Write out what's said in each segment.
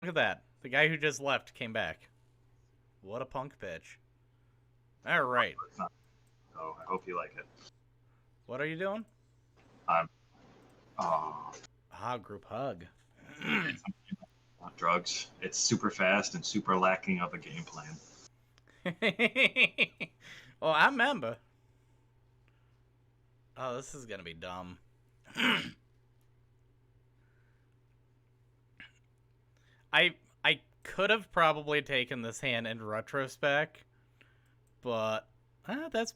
Look at that. The guy who just left came back. What a punk bitch. Alright. It's not. So I hope you like it. What are you doing? I'm. Oh, Group hug. it's not drugs. It's super fast and super lacking of a game plan. Well, I remember. Oh, this is gonna be dumb. I could have probably taken this hand in retrospect, but that's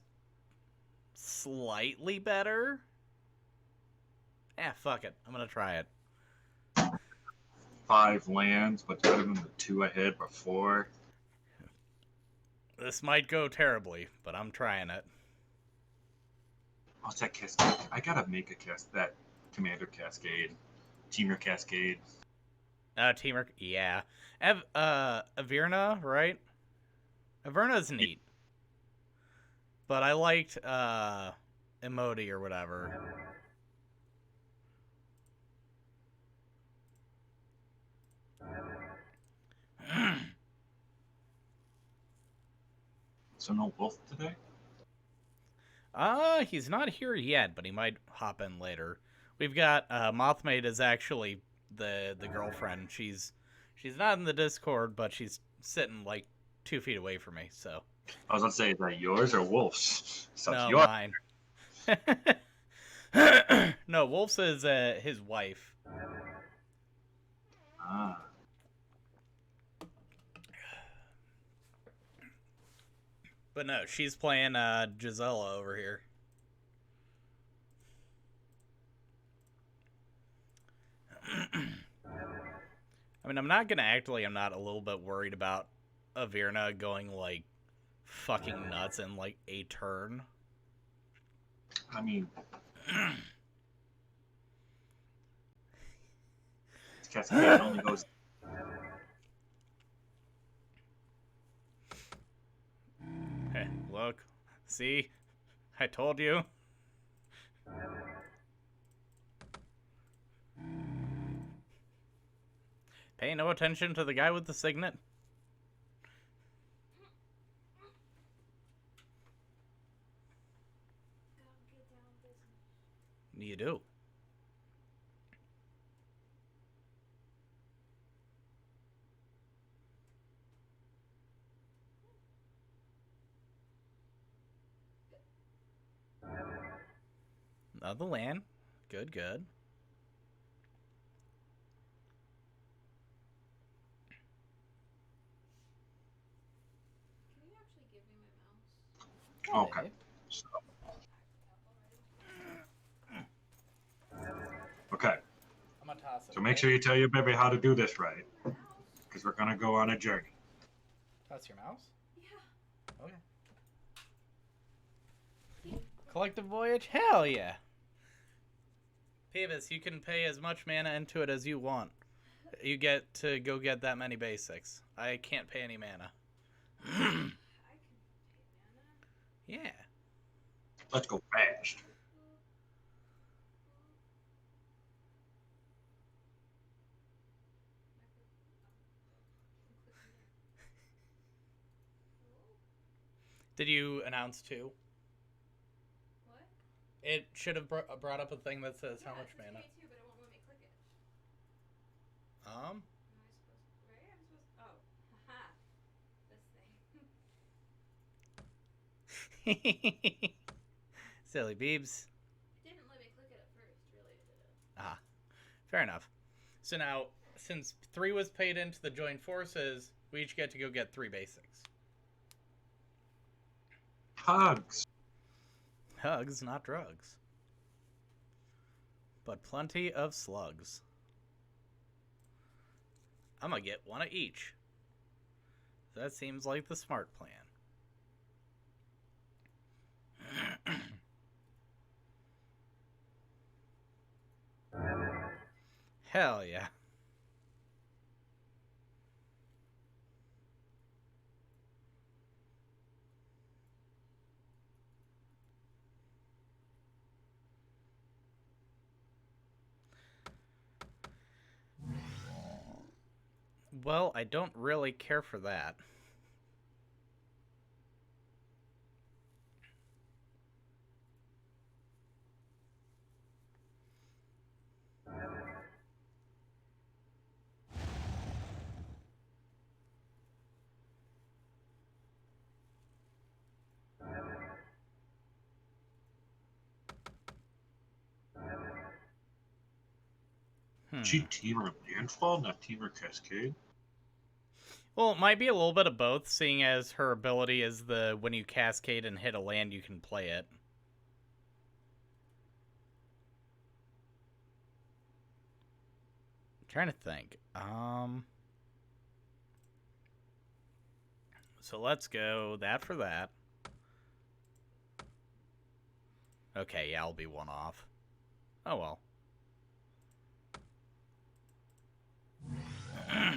slightly better. Fuck it. I'm gonna try it. 5 lands, but better than the 2 I had before. This might go terribly, but I'm trying it. What's that cascade? I gotta make that Commander Cascade, Teamer Cascade. Teamwork, yeah. Avirna, right? Averna's neat. But I liked, Emoti or whatever. So no wolf today? He's not here yet, but he might hop in later. We've got, Mothmaid is actually the girlfriend. She's not in the Discord, but she's sitting, like, 2 feet away from me, so. I was gonna say, is that yours or Wolf's? So No, yours. mine. No, Wolf's is, his wife. Ah. But no, she's playing, Gisela over here. I mean, I'm not gonna act like I'm not a little bit worried about Avirna going, like, fucking nuts in, like, a turn. I mean, Cascade only goes. Hey, look. See? I told you. Pay no attention to the guy with the signet. You do. Another land. Good, good. Can you actually give me my mouse? Okay. So, okay. I'm gonna toss it. So make sure you tell your baby how to do this right, Mouse? because we're gonna go on a journey. Toss your mouse? Yeah. Okay. Collective Voyage? Hell yeah. Peevis, you can pay as much mana into it as you want. You get to go get that many basics. I can't pay any mana. I can pay mana. Yeah. Let's go fast. Did you announce 2? What? It should have brought up a thing that says how much mana. Too, but it won't let me click it. Um? Am I supposed? Right? I'm supposed. Oh, haha. This thing. Silly Beebs. It didn't let me click it at first. Really, it didn't. Ah, fair enough. So now, since 3 was paid into the joint forces, we each get to go get 3 basics. Hugs. Hugs, not drugs. But plenty of slugs. I'm gonna get 1 of each. That seems like the smart plan. Hell yeah. Well, I don't really care for that. She Teamer Landfall, not Teamer Cascade. Well, it might be a little bit of both, seeing as her ability is the when you cascade and hit a land, you can play it. I'm trying to think. So let's go that for that. Okay, yeah, I'll be one off. Oh well. How do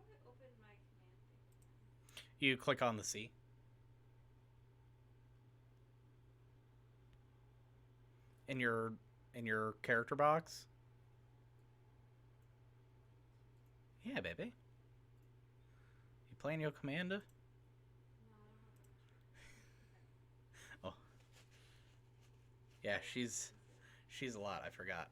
I open my command thing again? You click on the C. In your character box. Yeah, baby. You playing your commander? No, I don't have Oh, yeah, she's a lot. I forgot.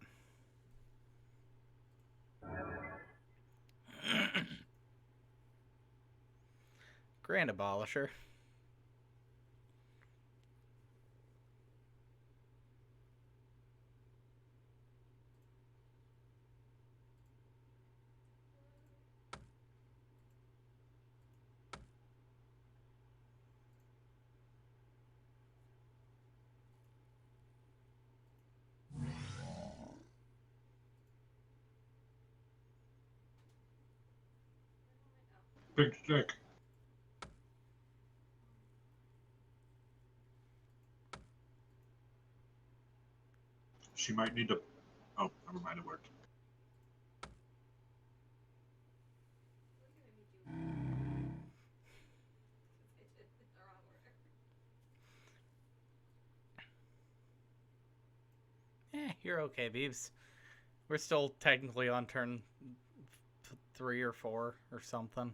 Grand Abolisher. Big stick. She might need to. Oh, never mind. It worked. Look at me do it. I did it the wrong order. You're okay, Beebs. We're still technically on turn 3 or 4 or something.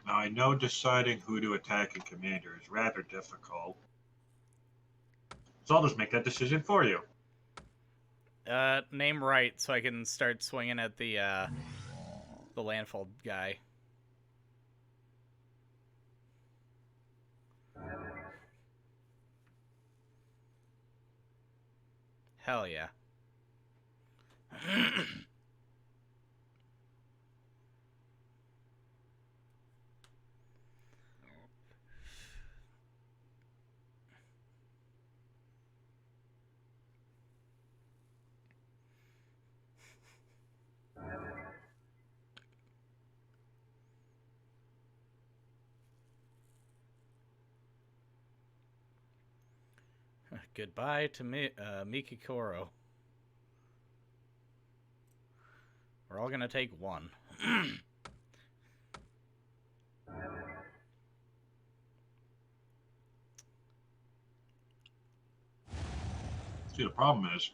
Now I know deciding who to attack in Commander is rather difficult. So I'll just make that decision for you. Name right so I can start swinging at the landfall guy. Hell yeah. Goodbye to Mikikoro. We're all gonna take one. See, the problem is,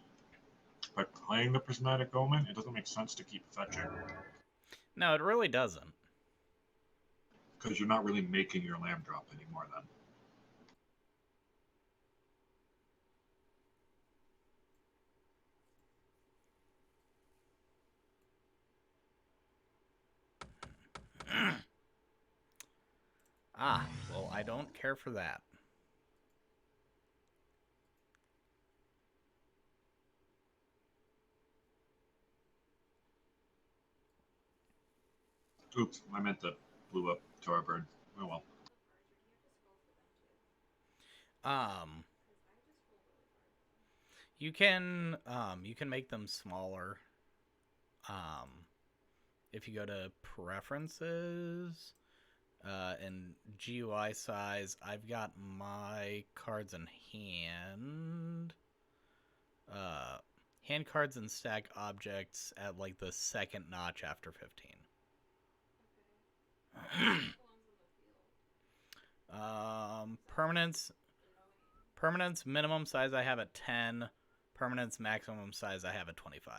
by playing the Prismatic Omen, it doesn't make sense to keep fetching. No, it really doesn't. Because you're not really making your land drop anymore then. Well, I don't care for that. Oops, I meant that blew up Torbird. Oh well. Um, Because I just roll really hard. you can make them smaller. If you go to preferences, and GUI size, I've got my cards in hand. Hand cards and stack objects at like the second notch after 15. Permanence. Permanence minimum size I have at 10. Permanence maximum size I have at 25.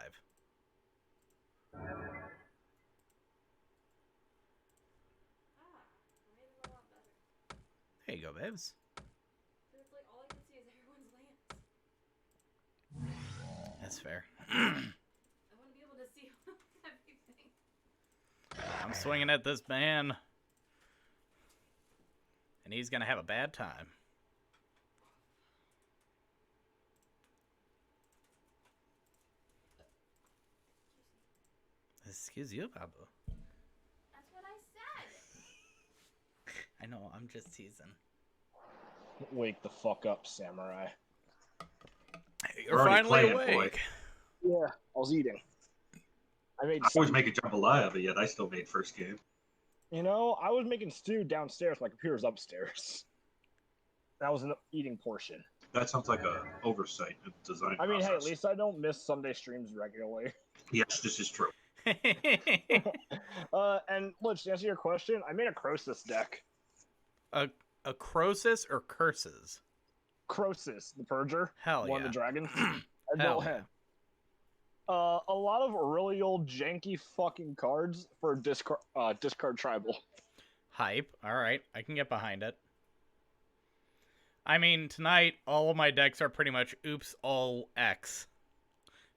There you go, babes. It's like all I can see is everyone's lands. That's fair. I want to be able to see everything. I'm swinging at this man. And he's going to have a bad time. Excuse you, Babu. That's what I said. I know, I'm just teasing. Wake the fuck up, samurai. You're already finally playing, boy. awake. Yeah, I was eating. I made. I always make a jambalaya, but yet I still made first game. You know, I was making stew downstairs. My computer's upstairs. That was an eating portion. That sounds like a oversight in the design I mean, hey, at process. least I don't miss Sunday streams regularly. Yes, this is true. And look, to answer your question, I made a Croesus deck. a Croesus or curses? Croesus, the Purger, Hell one yeah. of the dragons. I Hell built him. A lot of really old janky fucking cards for discard tribal. Hype. Alright, I can get behind it. I mean, tonight, all of my decks are pretty much oops, all X.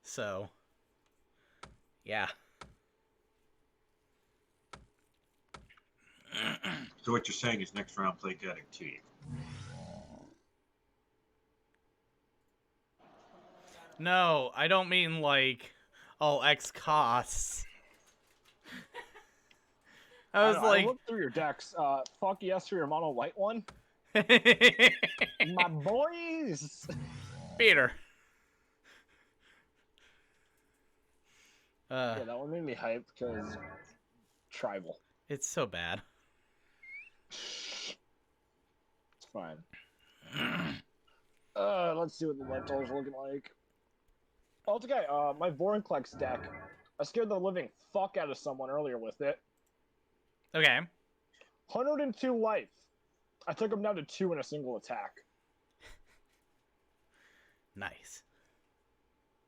So, yeah. So what you're saying is next round play getting T. No, I don't mean like all X costs. I was I like, looked through your decks. Fuck yes for your mono white one. My boys. Peter. Yeah, that one made me hype because tribal. It's so bad. It's fine. Let's see what the lentils are looking like. Oh, it's okay. My Vorinclex deck. I scared the living fuck out of someone earlier with it. Okay. 102 life. I took him down to 2 in a single attack. Nice.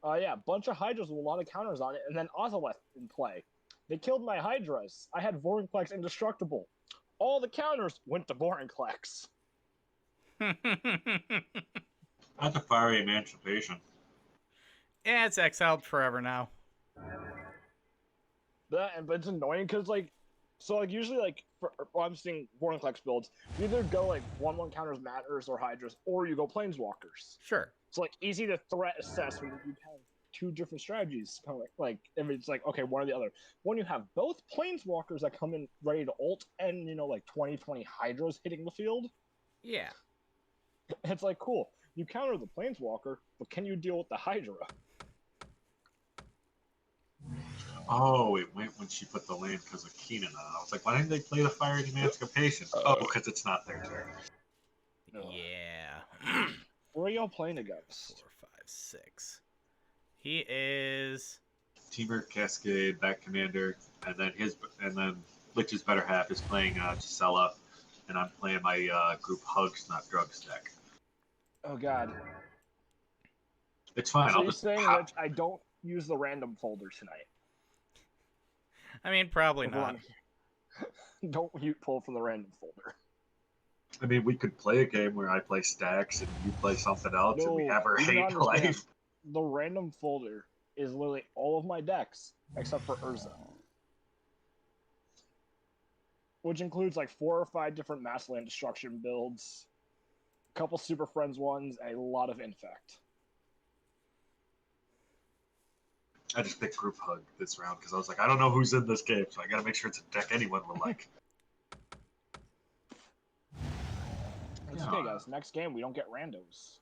Yeah, bunch of Hydras with a lot of counters on it, and then Ozolith in play. They killed my Hydras. I had Vorinclex indestructible. All the counters went to Vorinclex. That's a fiery emancipation. Yeah, it's exiled forever now. But it's annoying because usually I'm seeing Vorinclex builds. You either go 1/1 counters matters or Hydras, or you go Planeswalkers. Sure. It's easy to threat assess when you have two different strategies. Kind of like if it's okay, one or the other. When you have both Planeswalkers that come in ready to ult and 20 Hydras hitting the field, Yeah. it's cool. You counter the Planeswalker, but can you deal with the Hydra? Oh, it went when she put the land because of Keenan on. I was like, why didn't they play the fiery emancipation? Oh, because it's not their turn. Yeah. Where are y'all playing against? 4, 5, 6. He is. Teamer, Cascade, that commander, and then Lich's better half is playing Gisela, and I'm playing my group Hugs Not Drugs deck. Oh God. It's fine. So I'll you're just saying that I don't use the random folder tonight? I mean, probably not. Don't mute pull from the random folder. I mean, we could play a game where I play stacks and you play something else, and we No, have our you don't hate understand. life. The random folder is literally all of my decks except for Urza, which includes 4 or 5 different mass land destruction builds, a couple Super Friends ones, and a lot of Infect. I just picked Group Hug this round because I was like, I don't know who's in this game, so I gotta make sure it's a deck anyone will like. It's okay, guys. Next game, we don't get randos.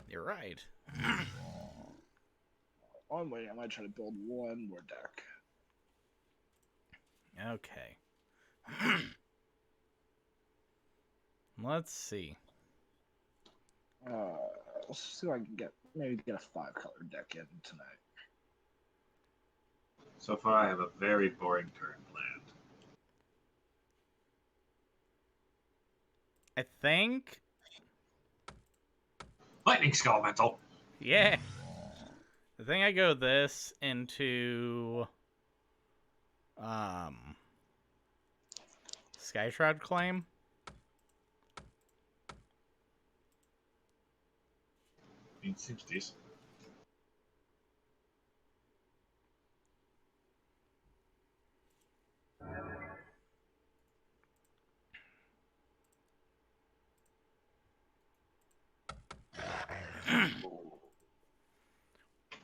You're right. On wait, I might try to build one more deck. Okay. Let's see. let's see if I can maybe get a 5-color deck in tonight. So far, I have a very boring turn planned. I think. Lightning Skelemental. Yeah. I think I go this into Sky Shroud Claim. It seems decent.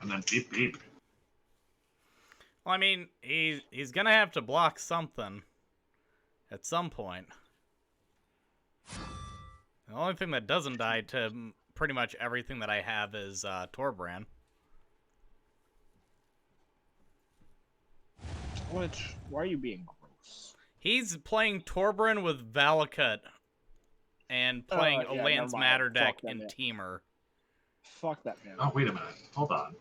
And then beep beep. Well, I mean, he's gonna have to block something at some point. The only thing that doesn't die to pretty much everything that I have is Torbran. Why are you being gross? He's playing Torbran with Valakut and playing a yeah, Lands never mind. Matter deck Fuck that in man. Teamer. Fuck that man. Oh, wait a minute. Hold on.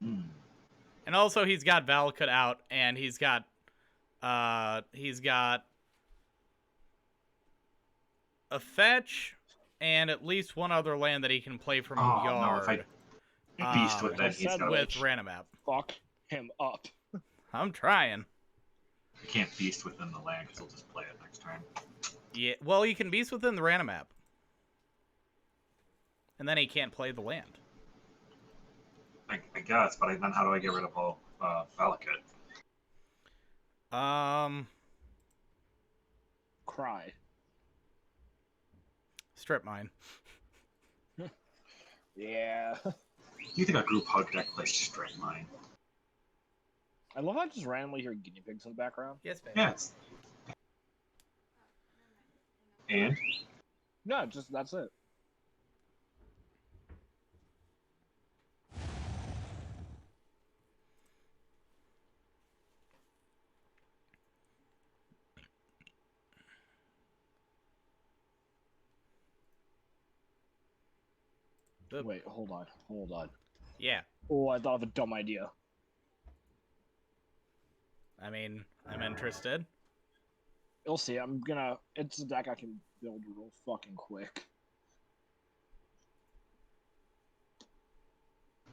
And also he's got Valakut out, and he's got a fetch and at least one other land that he can play from Oh, yard. no, if I beast with I that, he's said got... with Ranamap. Fuck him up. I'm trying. I can't beast within the land because he'll just play it next turn. Yeah, well, you can beast within the Ranamap. And then he can't play the land. I guess, but then how do I get rid of all Valakut? Cry. Strip mine. Yeah. Do you think a group hug deck plays straight line? I love how I just randomly hear guinea pigs in the background. Yes, baby. Yeah, it's... And? No, just that's it. Wait, hold on. Yeah. Oh, I thought of a dumb idea. I mean, I'm interested. You'll see. It's a deck I can build real fucking quick.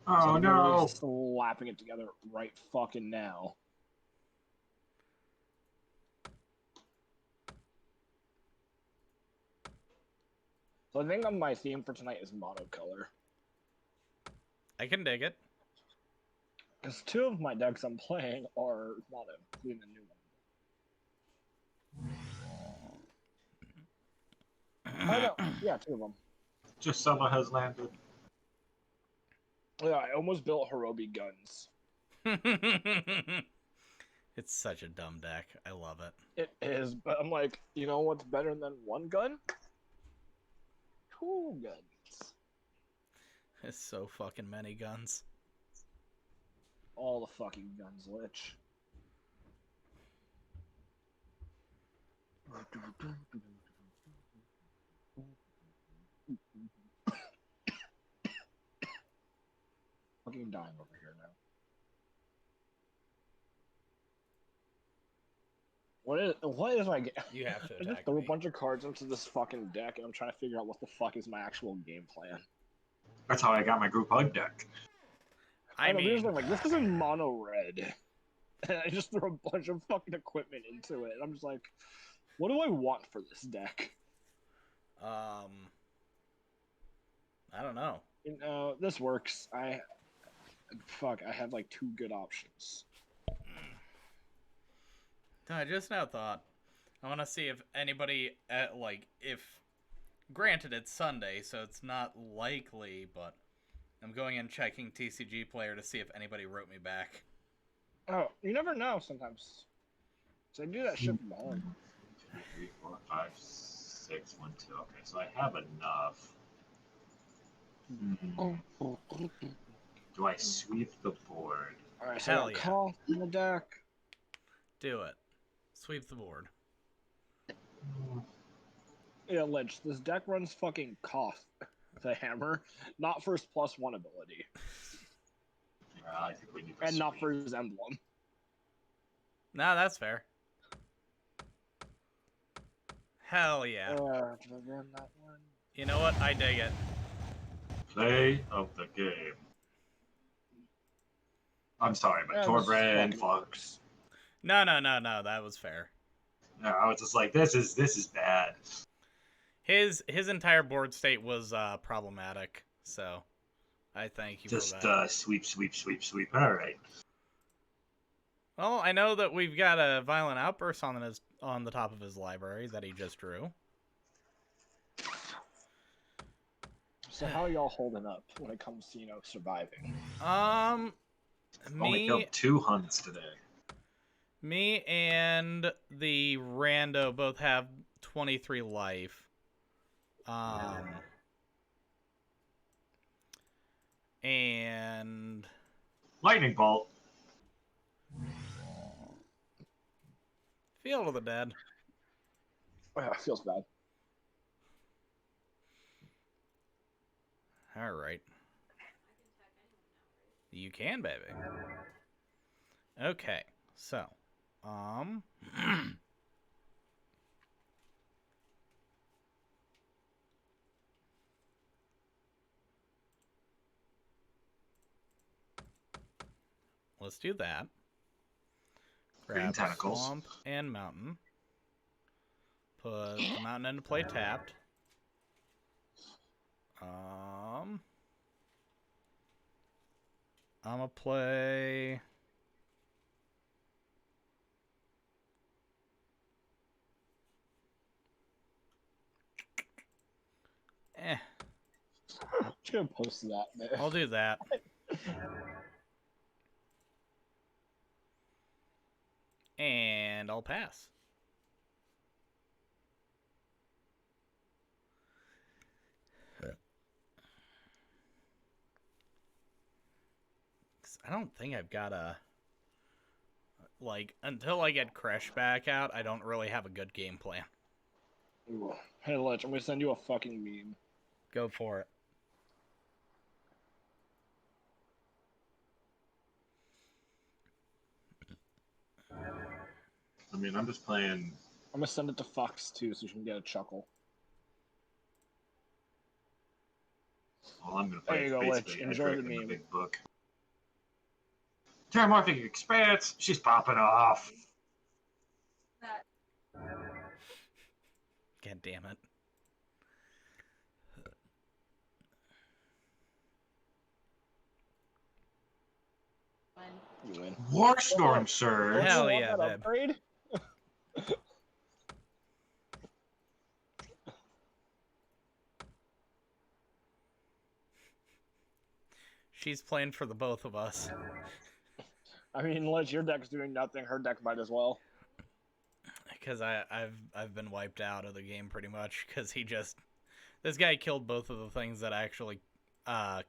Oh, So I'm no! literally slapping it together right fucking now. So I think my theme for tonight is monocolor. I can dig it. Because 2 of my decks I'm playing are mono, including the new one. Oh no, yeah, 2 of them. Just Summer has landed. Yeah, I almost built Hirobi guns. It's such a dumb deck. I love it. It is, but I'm like, you know what's better than 1 gun? 2 guns. It's so fucking many guns. All the fucking guns, Lich. Fucking dying over here now. What is my game? You have to I just attack threw a me. bunch of cards into this fucking deck, and I'm trying to figure out what the fuck is my actual game plan. That's how I got my group hug deck. I know, mean, like, this is in mono red. And I just threw a bunch of fucking equipment into it. And I'm just like, what do I want for this deck? I don't know. You know, this works. I have like 2 good options. I just now thought. I want to see if anybody, granted it's Sunday, so it's not likely, but I'm going and checking TCG Player to see if anybody wrote me back. Oh, you never know sometimes. So I do that shit from home. 2, 3, 4, 5, 6, 1, 2. Okay, so I have enough. Do I sweep the board? Alright, so Hell I yeah. got Koth in the deck. Do it. Sweep the board. Yeah, Lich, this deck runs fucking Koth. with a hammer, not for his +1 ability, I think we need to and not sweep. for his emblem. No, that's fair. Hell yeah. Did I run that one? You know what? I dig it. Play of the game. I'm sorry, but Yeah, this Torbran fucking Fox. No. That was fair. I was just like, this is bad. His entire board state was problematic, so I thank you Just for that. sweep. All right. Well, I know that we've got a violent outburst on the top of his library that he just drew. So how are y'all holding up when it comes to surviving? Only killed 2 hunts today. Me and the rando both have 23 life. And Lightning bolt. Field of the Dead. Yeah, it feels bad. All right. You can, baby. Okay, so, let's do that. Green Grab tentacles. Swamp and Mountain. Put the mountain into play tapped. I'm gonna play. Just gonna post that, man. I'll do that. And I'll pass. I don't think I've got a... Like, until I get Crash back out, I don't really have a good game plan. Ooh. Hey, Lich, I'm gonna send you a fucking meme. Go for it. I mean, I'm just playing. I'm gonna send it to Fox too, so you can get a chuckle. Well, I'm gonna There play you go, basically Lich. Enjoy Edric the in meme. big book. Terramorphic Expanse. She's popping off. That God damn it. one. You win. Warstorm Surge. Hell You want yeah, that babe. upgrade? She's playing for the both of us. I mean, Lich, your deck's doing nothing. Her deck might as well. Because I've been wiped out of the game pretty much. Because he just... This guy killed both of the things that actually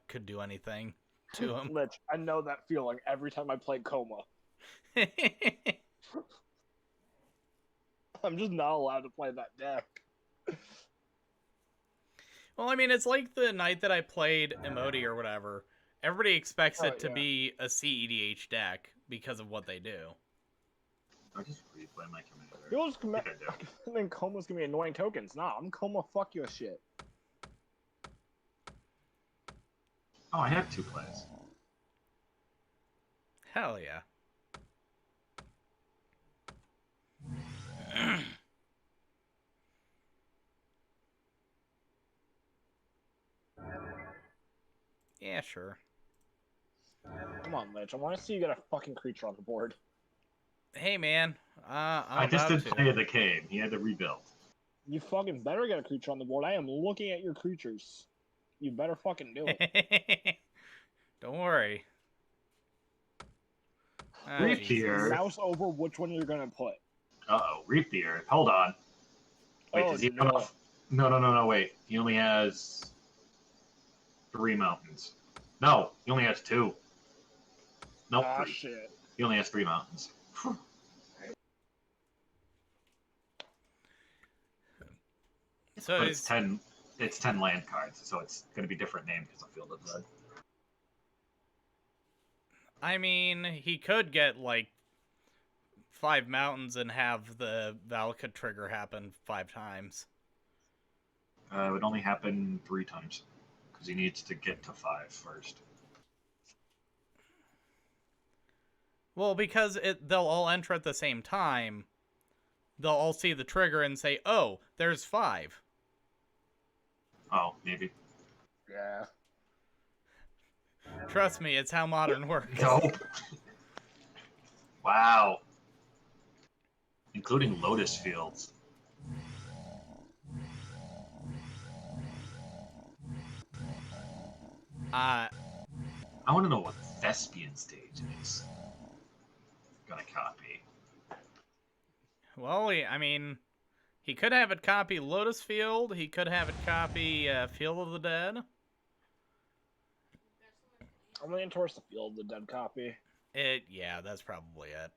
could do anything to him. Lich, I know that feeling every time I play Coma. I'm just not allowed to play that deck. Well, I mean, it's like the night that I played Emoti or whatever. Everybody expects Oh, it to yeah. be a CEDH deck because of what they do. I just replay my commander. You'll just I think I do. and then Coma's gonna be annoying tokens. Nah, I'm Coma. Fuck your shit. Oh, I have 2 plays. Hell yeah. Yeah, sure. Come on, Lich. I want to see you get a fucking creature on the board. Hey, man. I'm I just about did to. play of the game. He had to rebuild. You fucking better get a creature on the board. I am looking at your creatures. You better fucking do it. Don't worry. Ah, Reap Jesus. here. Mouse over which one you're gonna put. Uh-oh. Reap the Earth. Hold on. Wait, Oh, does he no. have enough? No, wait. He only has 3 mountains. No, he only has 2. Nope, Ah, 3. shit. He only has 3 mountains. So But it's 10. it's 10 land cards, so it's going to be different name because of Field of the Dead. I mean, he could get, like, 5 mountains and have the Valka trigger happen 5 times. It would only happen 3 times because he needs to get to 5 first. Well, because they'll all enter at the same time, they'll all see the trigger and say, oh, there's 5. Oh, maybe. Yeah. Trust me, it's how Modern works. Nope. Wow. Including Lotus Fields. I want to know what Thespian stage is. Gonna copy. Well, I mean, he could have it copy Lotus Field. He could have it copy Field of the Dead. I'm leaning towards the Field of the Dead copy. Yeah, that's probably it.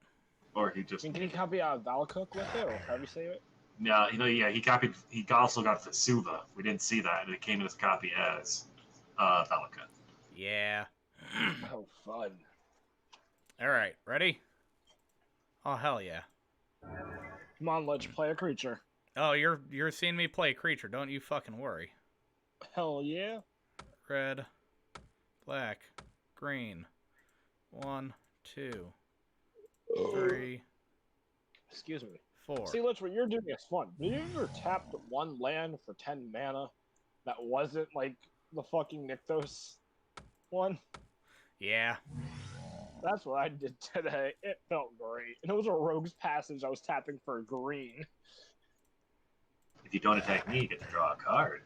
Or he just. I mean, can he copy Valcook with it, or however you say it? Yeah, yeah, he copied. He also got Vesuva. We didn't see that, and it came in his copy as Valaka. Yeah. Oh, fun. All right, ready? Oh hell yeah! Come on, let's play a creature. Oh, you're seeing me play a creature. Don't you fucking worry. Hell yeah. Red, black, green. 1, 2, 3, Excuse me. 4. See, Lich, what you're doing is fun. Have you ever tapped 1 land for 10 mana that wasn't like the fucking Nykthos one? Yeah. That's what I did today. It felt great. And it was a Rogue's Passage I was tapping for green. If you don't attack me, you get to draw a card.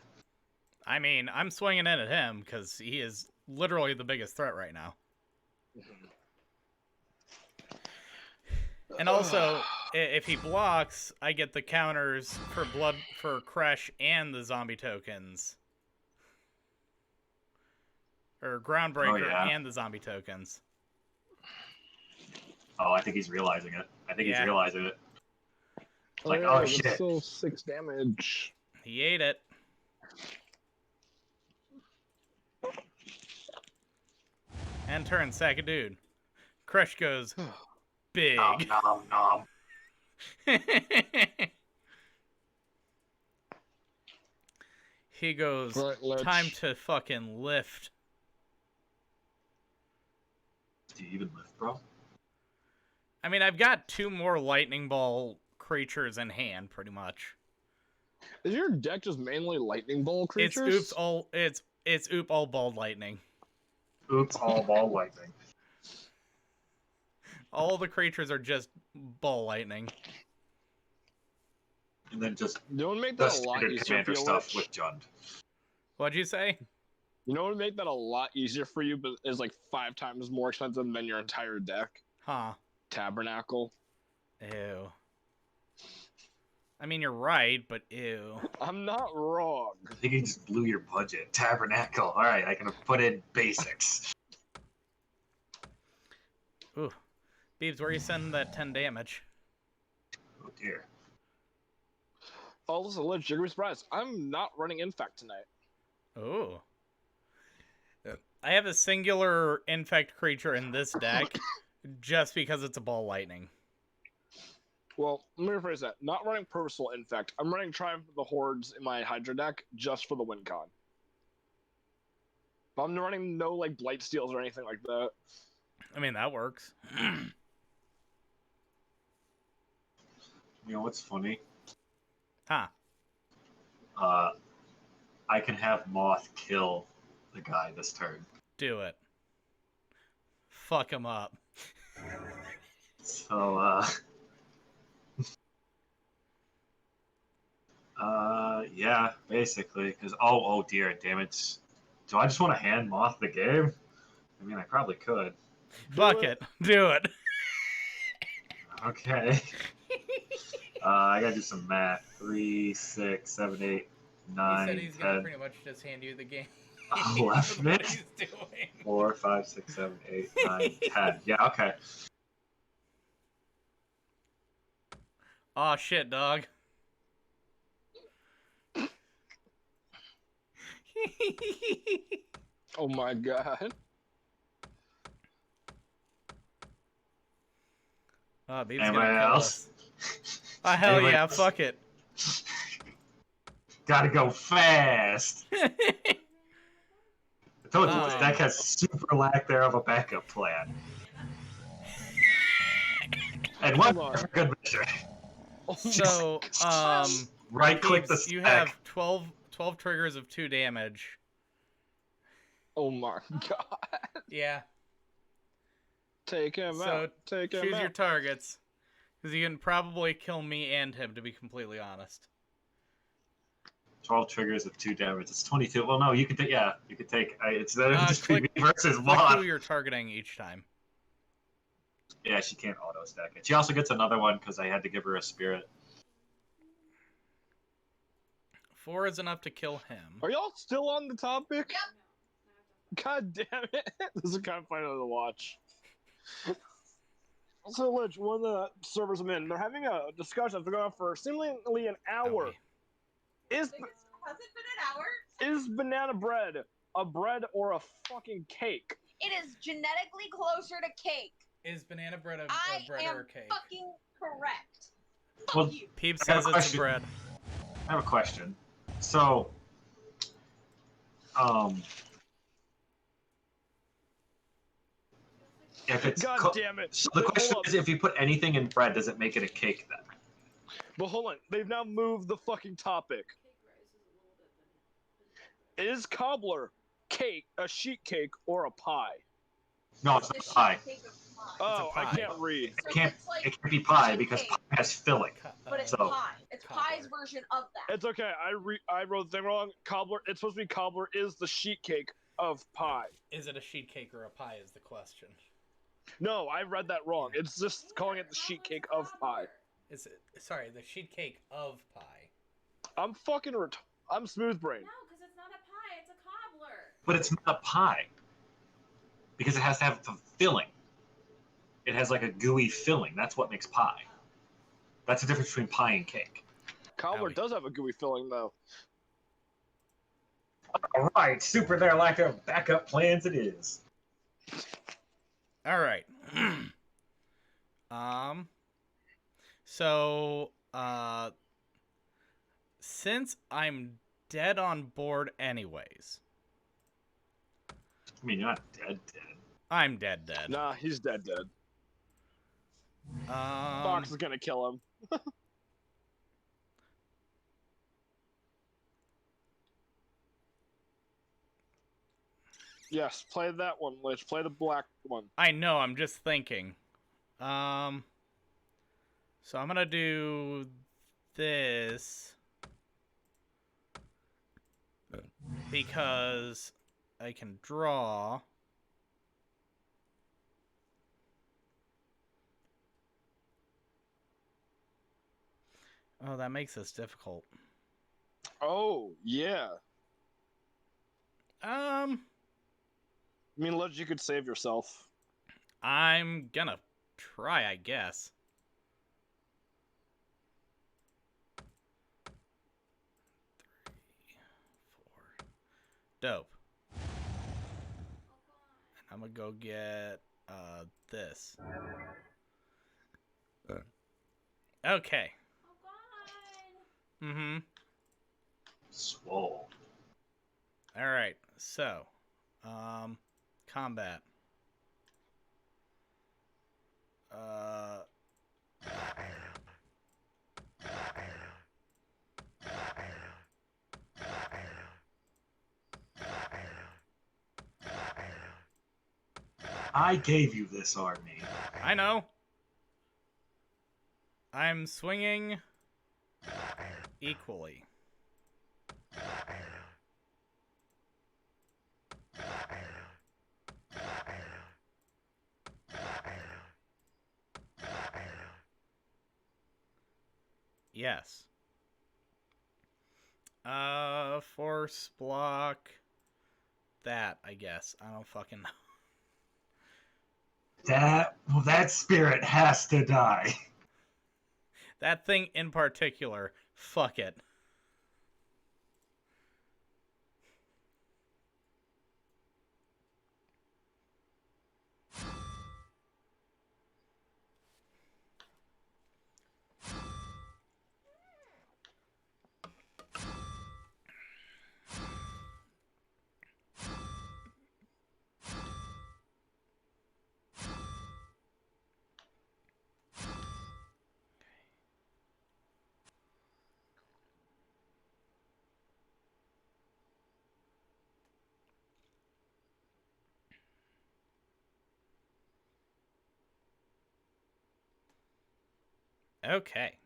I mean, I'm swinging in at him because he is literally the biggest threat right now. And also, if he blocks, I get the counters for Crash and the zombie tokens. Or Groundbreaker and the zombie tokens. Oh, I think he's realizing it. He's realizing it. It's like, yeah, oh shit. Still 6 damage. He ate it. And turn sack a dude. Crush goes big. Nom, nom, nom. He goes, Right, time to fucking lift. Do you even lift, bro? I mean, I've got 2 more lightning ball creatures in hand, pretty much. Is your deck just mainly lightning bolt creatures? It's oop all ball lightning. Oops, all ball lightning. All the creatures are just ball lightning. And then just You know what would make the that a lot standard easier commander for you, stuff Lich? with Jund. What'd you say? You know what would make that a lot easier for you, but is like 5 times more expensive than your entire deck? Huh. Tabernacle. Ew. I mean, you're right, but ew. I'm not wrong. I think you just blew your budget. Tabernacle. Alright, I can put in basics. Ooh. Beebs, where are you sending that 10 damage? Oh dear. Oh, listen, Lich, you're gonna be surprised. I'm not running Infect tonight. Ooh. I have a singular infect creature in this deck just because it's a ball lightning. Well, let me rephrase that. Not running Purposeful Infect. I'm running Triumph of the Hordes in my Hydra deck just for the win con. But I'm running no like Blight Steals or anything like that. I mean, that works. You know what's funny? Huh. I can have Moth kill the guy this turn. Do it. Fuck him up. So, yeah, basically. Because, oh dear, damn it. Do I just want to hand Moth the game? I mean, I probably could. Fuck it. Do it. Okay. I gotta do some math. 3, 6, 7, 8, 9, 10, pretty much just hand you the game. 11, He's doing. 4, 5, 6, 7, 8, 9, 10. Yeah, okay. Aw, shit, dog. Oh my god. Oh, Beeb's Anybody gonna kill else? us. Oh, hell Anybody yeah, else? fuck it. Gotta go fast. I told you, this deck Um. has super lack there of a backup plan. And one Hold on. good measure. Oh So, Right click the Peeps, you stack. have 12 triggers of 2 damage. Oh my god. Yeah. Take him So, out. Take him choose out. your targets. Because you can probably kill me and him, to be completely honest. 12 triggers of 2 damage. It's 22. Well, no, you could take. Yeah, you could take. It's just Click- PvP versus Click mod. who you're targeting each time. Yeah, she can't auto stack it. She also gets another one because I had to give her a spirit. 4 is enough to kill him. Are y'all still on the topic? Yep. God damn it. This is kind of funny to watch. So, Lich, one of the servers I'm in, they're having a discussion that's going on for seemingly an hour. Owie. Has Is it been an hour? is banana bread a bread or a fucking cake? It is genetically closer to cake. Is banana bread a I bread am or a cake? fucking correct. Fuck Well, you. Peeps I have says a it's a question. bread. I have a question. So, if it's God cooked. damn it. So the Wait, question hold is, if you put anything in bread, does it make it a cake then? But hold on, they've now moved the fucking topic. Is cobbler cake a sheet cake or a pie? No, it's The not sheet pie. cake of pie. Oh, I pie. can't read. So It can't. it's like, It can't be pie sheet because cake. pie has filling. but it's So- pie. It's Cobbler. pie's version of that. It's okay. I wrote the thing wrong. Cobbler. It's supposed to be cobbler is the sheet cake of pie. Is it a sheet cake or a pie is the question. No, I read that wrong. It's just calling it the sheet cake of pie. Is it? Sorry, the sheet cake of pie. I'm fucking I'm smooth brain. No, because it's not a pie. It's a cobbler. But it's not a pie because it has to have a filling. It has like a gooey filling. That's what makes pie. That's the difference between pie and cake. Cobbler Owie. does have a gooey filling though. All right, super there lack of backup plans. It is. All right. So, since I'm dead on board anyways, I mean, you're not dead. I'm dead. Nah, he's dead. Fox is gonna kill him. Yes, play that one, Lich. Play the black one. I know, I'm just thinking. So I'm gonna do this because I can draw. Oh, that makes this difficult. Oh, yeah. Um, I mean, Lich, you could save yourself. I'm gonna try, I guess. Three, four. Dope. And I'm gonna go get this. Okay. Oh god. Mm-hmm. Swole. All right. So, combat. I gave you this army. I know. I'm swinging equally. Yes. Force block. That, I guess. I don't fucking know. That spirit has to die. That thing in particular. Fuck it. Okay.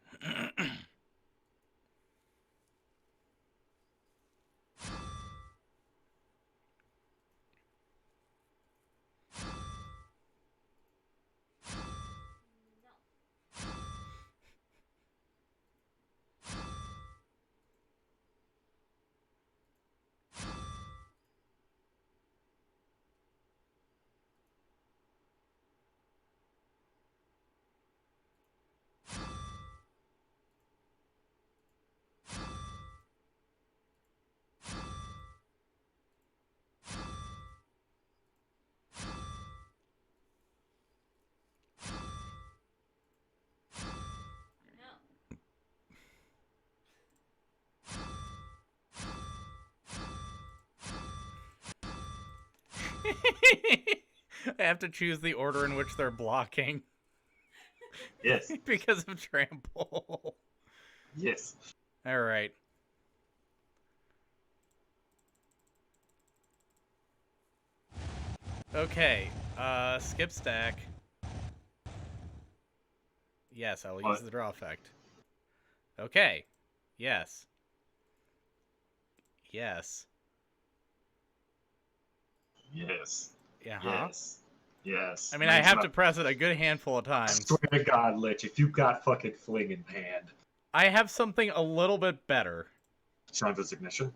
No. No. I have to choose the order in which they're blocking Yes. because of trample. Yes. All right. Okay. Skip stack. Yes, I'll use What? the draw effect. Okay. Yes. Yes. Yes. Yeah. Yes. Yes. I mean, I have to press it a good handful of I times. swear to God, Lich, if you got fucking fling in hand. I have something a little bit better. Shrine's Ignition.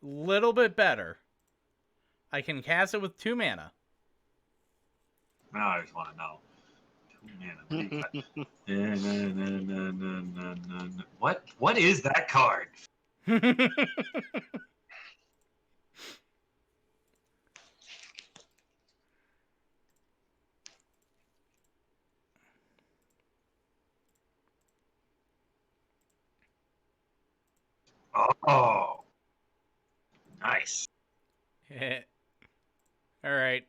Little bit better. I can cast it with 2 mana. Now I just want to know. 2 mana. What do you got? What? What is that card? Oh. Nice. All right.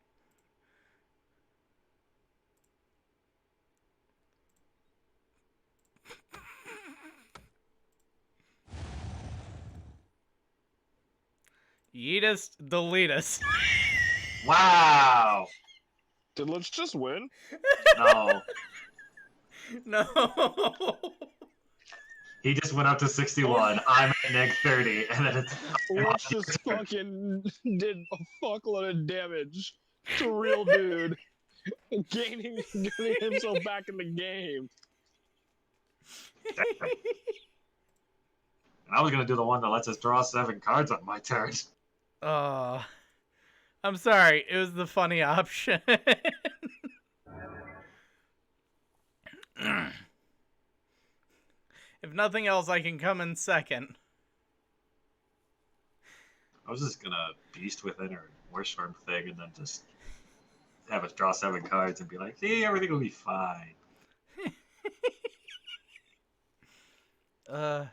Yeet us, delete us. Wow. Did Let's just win? No. No. He just went up to 61. I'm at neg 30. And then it's. Let's just fucking did a fuckload of damage to real dude, getting himself back in the game. And I was going to do the one that lets us draw 7 cards on my turn. I'm sorry. It was the funny option. If nothing else, I can come in second. I was just going to Beast Within or Warstorm thing and then just have us draw 7 cards and be like, see, everything will be fine. Uh,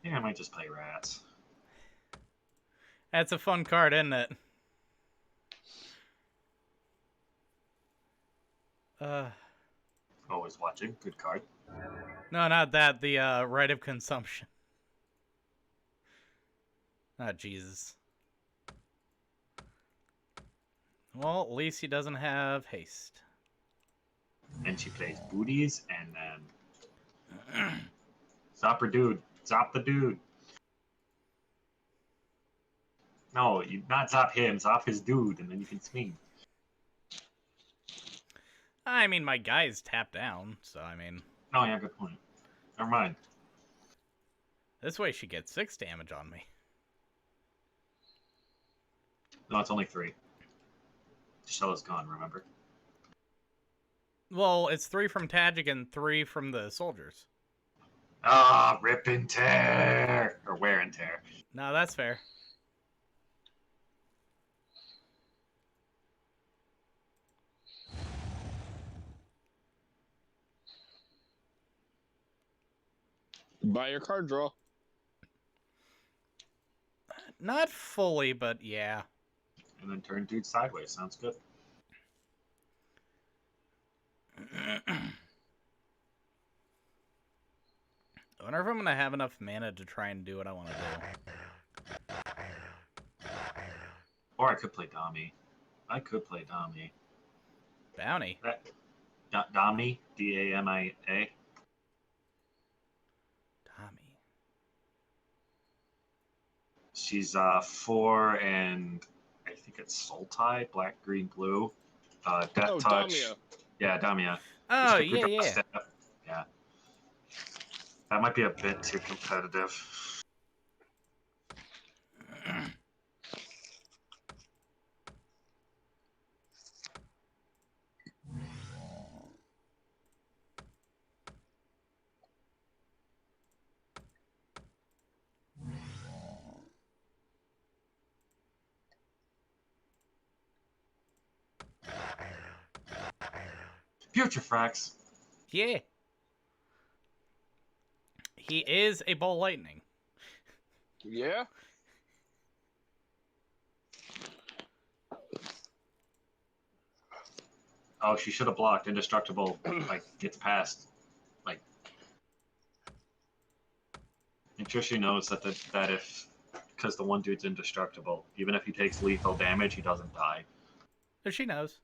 Yeah, I might just play Rats. that's a fun card, isn't it? Always watching. Good card. No, not that. The right of consumption. Oh, Jesus. Well, at least he doesn't have haste. And she plays Booties and then. Zop her dude. Zop the dude. No, you not zop him, zop his dude, and then you can swing. I mean, my guy's tapped down, so I mean... Oh, yeah, good point. Never mind. This way she gets 6 damage on me. No, it's only 3. Shell is gone, remember? Well, it's 3 from Tajik and 3 from the soldiers. Ah, rip and tear! Or wear and tear. No, that's fair. Buy your card draw. Not fully, but yeah. And then turn dude sideways. Sounds good. I wonder if I'm going to have enough mana to try and do what I want to do. Or I could play Dami. I could play Dami. Bounty. Damia, Damia. Tommy. She's 4 and I think it's Soul Tie, black, green, blue. Death Oh, Touch. Damia. Yeah, Damia. Oh, Just yeah, yeah. step. Yeah. That might be a bit too competitive. Future Frax. Yeah. He is a ball lightning. Yeah. Oh, she should have blocked. Indestructible, like, gets past. Like, make sure she knows that that if, because the one dude's indestructible, even if he takes lethal damage, he doesn't die. So she knows.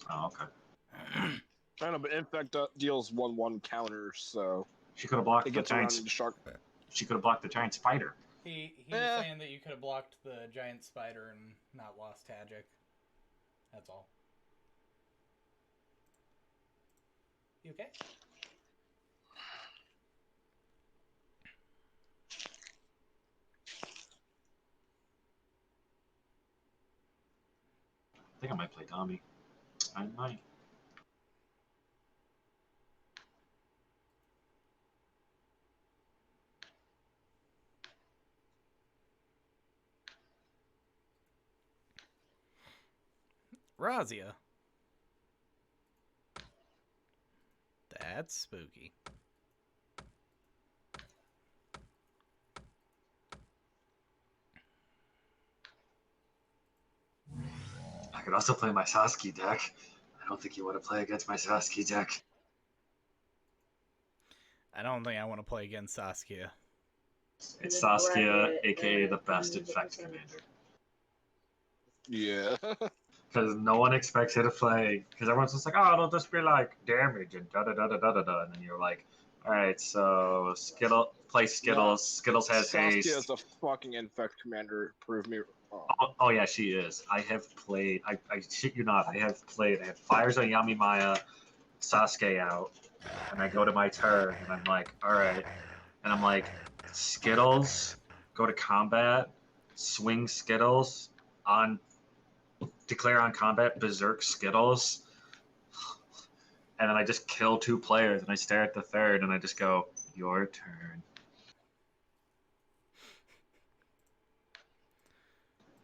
Oh, okay. I know, but Infect deals 1/1 counters, so She could have blocked it the gets around giant. indestructible. She could have blocked the giant spider. He was saying that you could have blocked the giant spider and not lost Tagic. That's all. You okay? I think I might play Tommy. I might. Razia. That's spooky. I could also play my Sasuke deck. I don't think you want to play against my Sasuke deck. I don't think I want to play against Saskia. It's Saskia, aka the best Infect Commander. Yeah. Because no one expects you to play. Because everyone's just like, oh, it'll just be like damage and da da da da da da da. And then you're like, all right, so play Skittles. Skittles has haste. Saskia is a fucking Infect commander. Prove me. Oh yeah, she is. I have played. I shit you not. I have played. I have Fires on Yami Maya, Sasuke out, and I go to my turn, and I'm like, all right, and I'm like, Skittles, go to combat, swing Skittles on, declare on combat, berserk Skittles, and then I just kill 2 players, and I stare at the third, and I just go, your turn.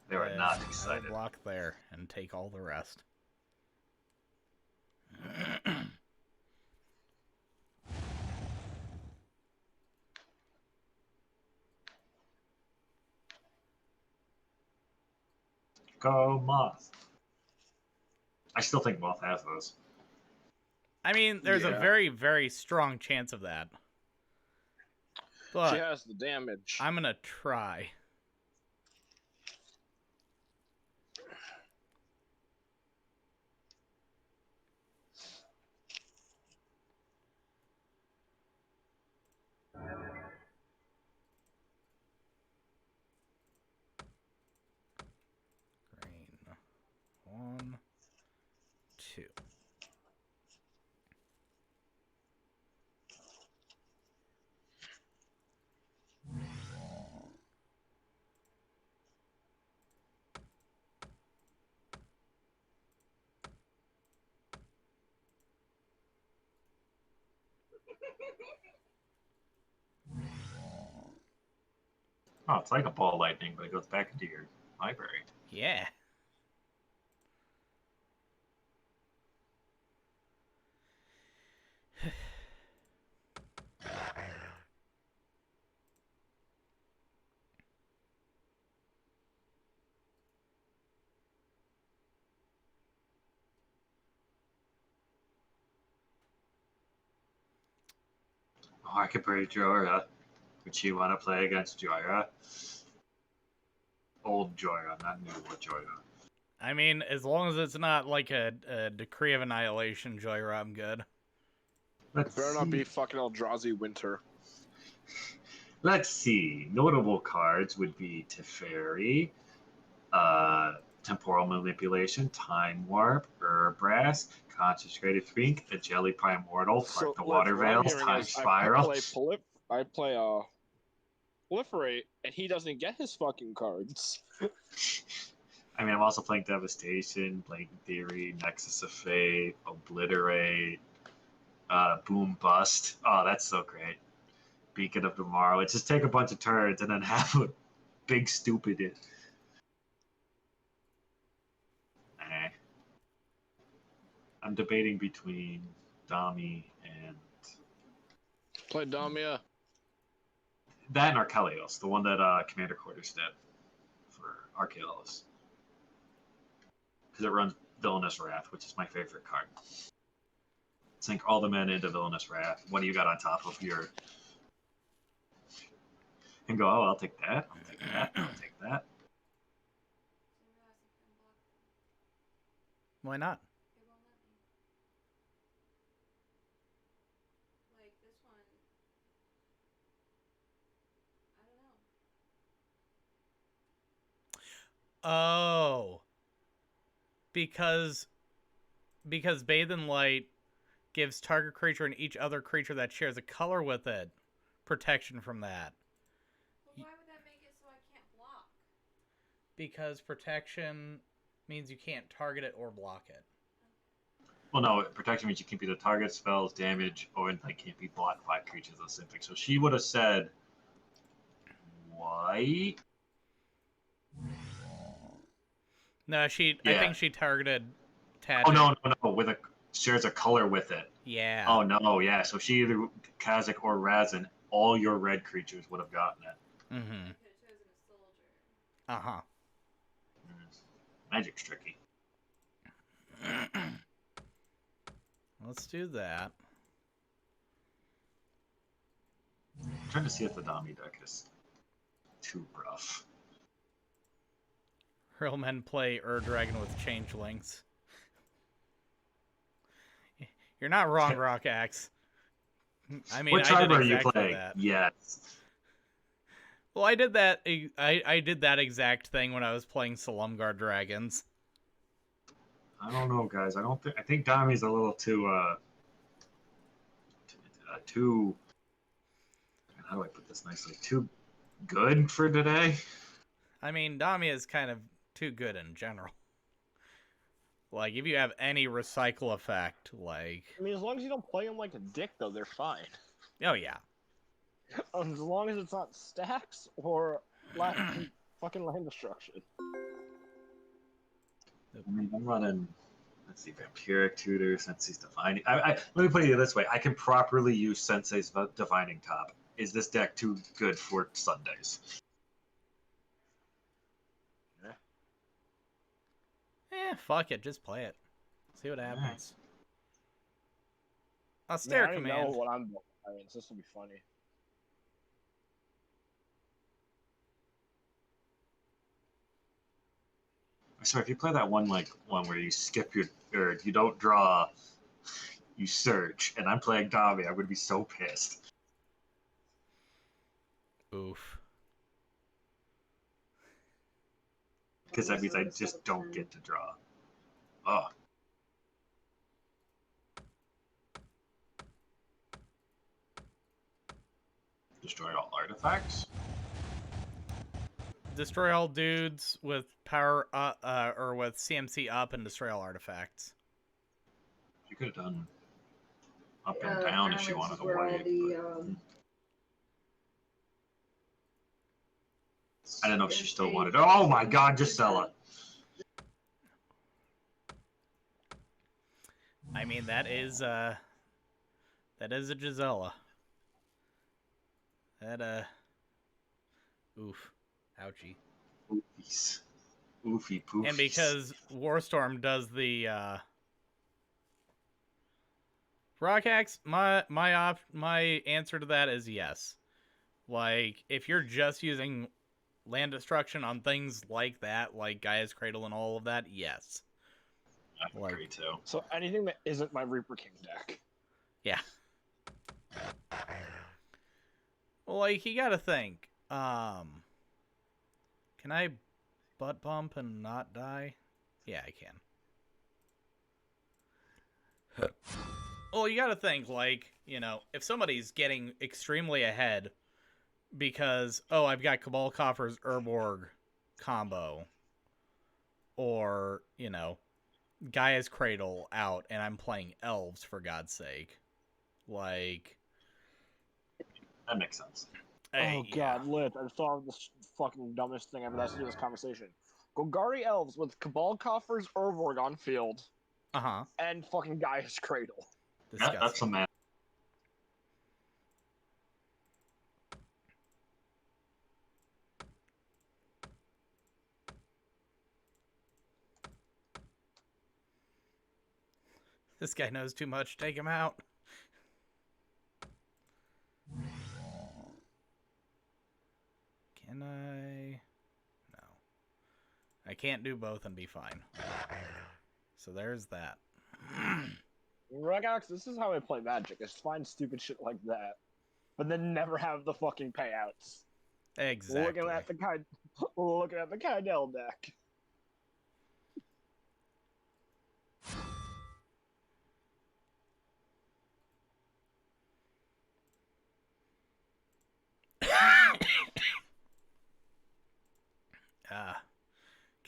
They were not excited. I'll block there and take all the rest. Go Moth. I still think Moth has those. I mean, there's a Yeah. very, very strong chance of that. But She has the damage. I'm gonna try. Green. 1, 2. Oh, it's like a ball lightning, but it goes back into your library. Yeah. Oh, I could play Jorah. Would you want to play against Jorah? Old Jorah, not new Jorah. I mean, as long as it's not like a Decree of Annihilation, Joyra, I'm good. Let's Better see. not be fucking Eldrazi Winter. Let's see. Notable cards would be Teferi, Temporal Manipulation, Time Warp, Urbrass, Concentrated Think, a Jelly Primordial, So, Park the like, Water what I'm Veils, hearing Time is Spiral. I play Proliferate, and he doesn't get his fucking cards. I mean, I'm also playing Devastation, Blatant Theory, Nexus of Fate, Obliterate, Boom Bust. Oh, that's so great. Beacon of Tomorrow. It's just take a bunch of turns and then have a big stupid. Eh. I'm debating between Dami and Play Damia. that and Archelios, the one that Commander Quarters did for Archelios. Because it runs Villainous Wrath, which is my favorite card. Sink all the men into Villainous Wrath. What do you got on top of your... And go, oh, I'll take that, I'll take that, I'll take that. Why not? It won't let me. Like this one. I don't know. Oh. Because Bathe in Light gives target creature and each other creature that shares a color with it protection from that. Well, why would that make it so I can't block? Because protection means you can't target it or block it. Well, no, protection means you can be the target, spells, damage, or like can't be blocked by creatures or something. So she would have said white. No, I Yeah. think she targeted Tadric. Oh no, with a shares a color with it. Yeah. Oh no, yeah. So she either Kazakh or Razin, all your red creatures would have gotten it. Mm-hmm. I could have chosen a soldier. Uh-huh. Magic's tricky. Let's do that. I'm trying to see if the Dami deck is too rough. Real men play Dragon with changelings. You're not wrong, Rockaxe. I mean, What I tribe did are you exactly playing? that. Yes. Well, I did that. I did that exact thing when I was playing Salumgar Dragons. I don't know, guys. I think Dami's a little too too. How do I put this nicely? Too good for today. I mean, Dami is kind of too good in general. Like, if you have any recycle effect, like... I mean, as long as you don't play them like a dick, though, they're fine. Oh, yeah. As long as it's not stacks or fucking land destruction. I mean, I'm running. Let's see, Vampiric Tutor, Sensei's Divining. Let me put it this way: I can properly use Sensei's Divining Top. Is this deck too good for Sundays? Fuck it, just play it. See what happens. I Austere don't command. know what I'm doing. I mean, this will be funny. So if you play that one where you skip or you don't draw, you search, and I'm playing Dami, I would be so pissed. Oof. Because that means I just don't get to draw. Oh. Destroy all artifacts? Destroy all dudes with power or with CMC up and destroy all artifacts. You could have done up and down if you wanted to wait. I don't know if she still wanted. Oh my god, Gisela! I mean, that is a Gisela. That oof, ouchie. Oofies. Oofy poofies. And because Warstorm does the Rockaxe, my answer to that is yes. Like, if you're just using land destruction on things like that, like Gaia's Cradle and all of that, yes. I Like- agree too. So anything that isn't my Reaper King deck. Yeah. Well, like, you gotta think. Can I butt bump and not die? Yeah, I can. Well, you gotta think, like, you know, if somebody's getting extremely ahead because, oh, I've got Cabal Coffer's Urborg combo, or, you know, Gaia's Cradle out, and I'm playing Elves, for God's sake. Like, That makes sense. hey, Oh yeah. god, Lit, I thought of this fucking dumbest thing ever. That's to do this conversation. Golgari Elves with Cabal Coffers Urborg on field Uh-huh. and fucking Gaia's Cradle. Disgusting. That's a man. This guy knows too much. Take him out. Can I? No. I can't do both and be fine. So there's that. Regox, this is how I play Magic. Is find stupid shit like that, but then never have the fucking payouts. Exactly. Looking at the Kydell deck.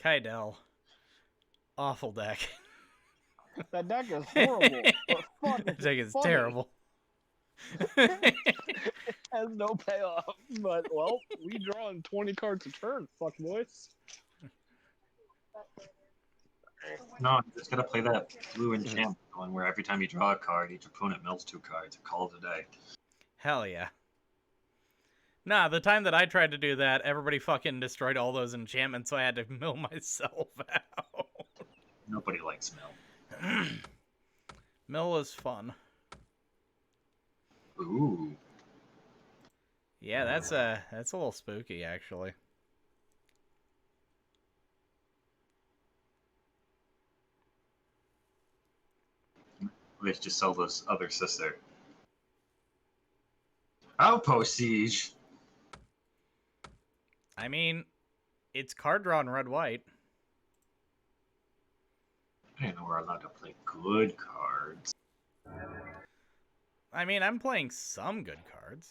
Kydell. Awful deck. That deck is horrible. But fuck, That it's deck is funny. terrible. It has no payoff. But well, we drawing 20 cards a turn, fuck boys. No, you just gotta play that blue enchant one where every time you draw a card, each opponent mills 2 cards and call it a day. Hell yeah. Nah, the time that I tried to do that, everybody fucking destroyed all those enchantments, so I had to mill myself out. Nobody likes mill. Mill is fun. Ooh. Yeah, that's a little spooky, actually. Let's just sell this other sister. Outpost Siege! I mean, it's card draw in red-white. I didn't know we're allowed to play good cards. I mean, I'm playing some good cards.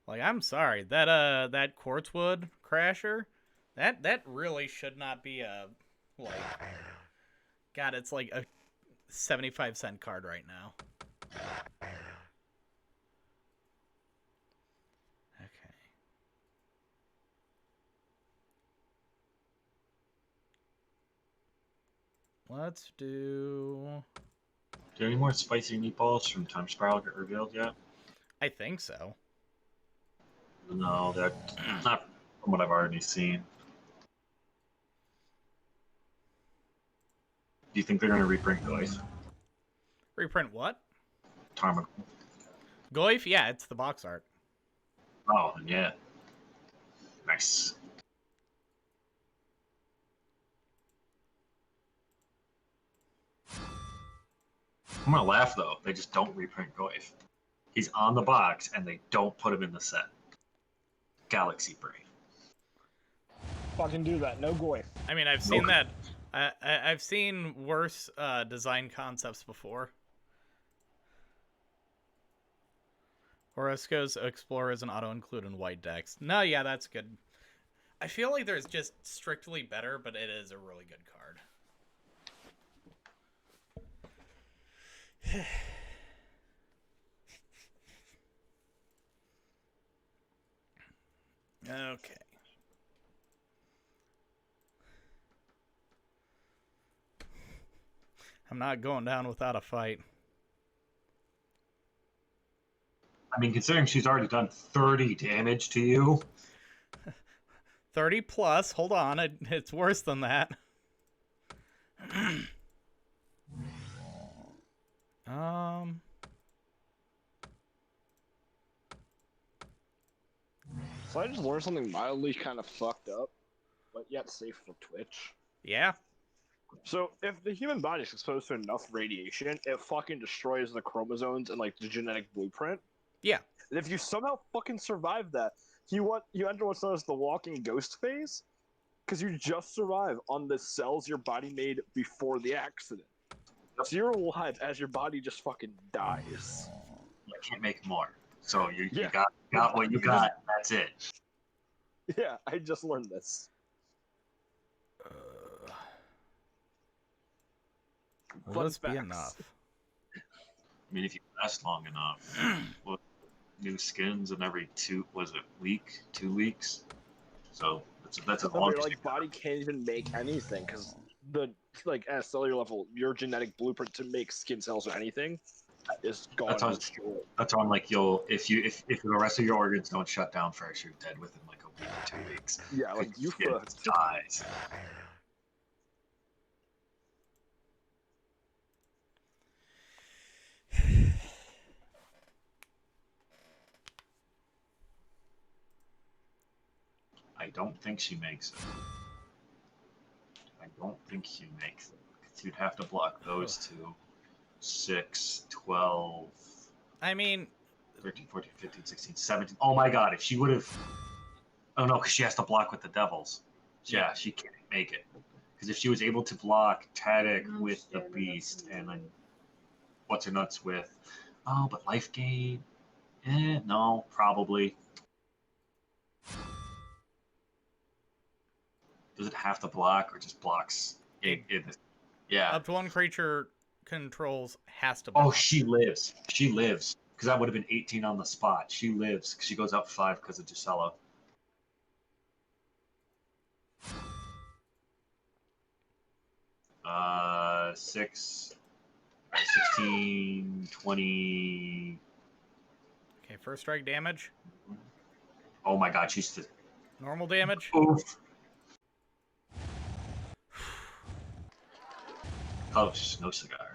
Like, I'm sorry, that Quartzwood Crasher, that really should not be a, like, God, it's like a 75-cent card right now. Okay. Let's do... Do any more spicy meatballs from Time Spiral get revealed yet? I think so. No, that's not from what I've already seen. Do you think they're going to reprint Goyf? Reprint what? Tarmogoyf? Goyf? Yeah, it's the box art. Oh, then yeah. Nice. I'm gonna laugh though. They just don't reprint Goyf. He's on the box and they don't put him in the set. Galaxy Brain. Fucking do that. No Goy. I mean, I've seen that. I've seen worse design concepts before. Orozco's Explorer is an auto-include in white decks. No, yeah, that's good. I feel like there's just strictly better, but it is a really good card. Okay. I'm not going down without a fight. I mean, considering she's already done 30 damage to you. 30 plus. Hold on. It's worse than that. So I just learned something mildly kind of fucked up, but yet safe for Twitch. Yeah. So if the human body is exposed to enough radiation, it fucking destroys the chromosomes and like the genetic blueprint. Yeah. And if you somehow fucking survive that, you enter what's known as the walking ghost phase, because you just survive on the cells your body made before the accident. So you're alive as your body just fucking dies. You can't make more. So you Yeah. got what you got. That's it. Yeah, I just learned this. Will Fun this be facts. enough? I mean, if you last long enough, well, new skins in every 2 weeks. So that's a No, long. your like body can't even make anything because the like at a cellular level, your genetic blueprint to make skin cells or anything is gone. That's how- and destroyed. That's why I'm like, if the rest of your organs don't shut down first, you're dead within like a week or 2 weeks. Yeah, like you It fucked. dies. I don't think she makes it. I don't think she makes it. 'Cause you'd have to block those two. 6, 12, I mean, 13, 14, 15, 16, 17. Oh my god, if she would have. Oh no, because she has to block with the Devils. Yeah, she can't make it. Because if she was able to block Tadic with the Beast and then what's her nuts with. Oh, but life gain. No, probably. Does it have to block or just blocks? Yeah. up to one creature controls has to Oh, block. she lives. She lives. Because that would have been 18 on the spot. She lives because she goes up 5 because of Gisela. Uh, 6, 16, 20. Okay, first strike damage. Oh my god, she's the. Normal damage. Oof. Close, no cigar.